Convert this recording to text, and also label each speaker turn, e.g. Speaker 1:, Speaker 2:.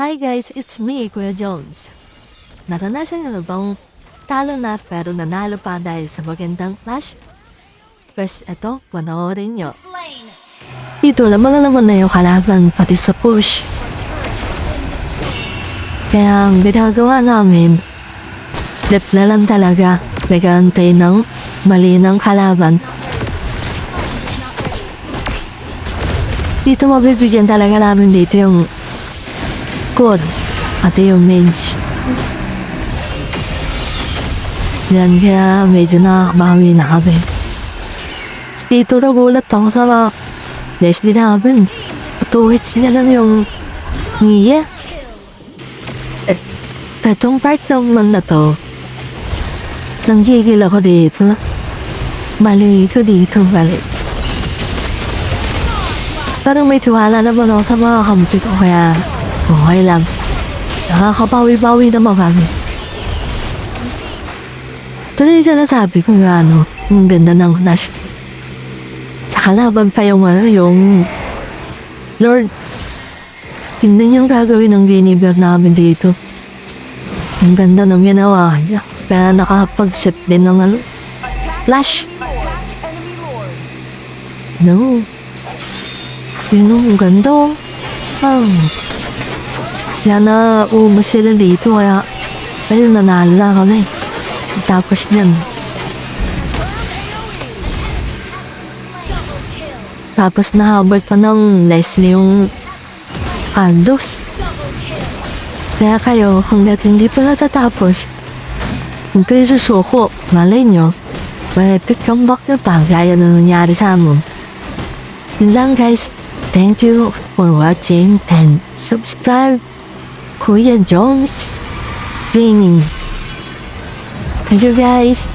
Speaker 1: Hi guys, it's me, Kuya Jones. Naranasan niyo na bang talo na pero nanalo pa dahil sa magandang clash? First, eto, panoorin niyo. Dito, laman na yung kalaban pati sa push. Kaya ang ginagawa namin, lip na lang talaga, nag-aantay ng mali ng kalaban. Dito mabibigyan talaga namin dito yung core at yung mage. Yan kaya medyo nakakabawi na kami. Dito nagulat ako sa mga Leslie namin. 2 hits niya lang yung Mia. Etong part naman na to, nanggigil ako dito. Mali ko dito, balik. Parang may tiwala naman ako sa mga kampi ko kaya okay lang. Nakakabawi-bawi naman kami. Tuloy siya nasabi ko yung yung ganda ng Nash. Sa kalaban pa yung yung Lord. Tingnan yung gagawin ng Guinevere namin dito. Ang ganda ng ginawa niya. Kaya nakapag-sip din ng flash. No. Yun ang ganda oh. Yan na umas sila dito kaya ayun nanalo na kami. Tapos niyan. Tapos nahabol pa ng Leslie yung Aldos. Kaya kayo, hanggat hindi pa natatapos, kung kayo susuko, malay nyo, may epic comeback na pa gaya na nangyari sa amon. Yun lang guys. Thank you for watching and subscribe Kuya Jones Gaming. Thank you guys.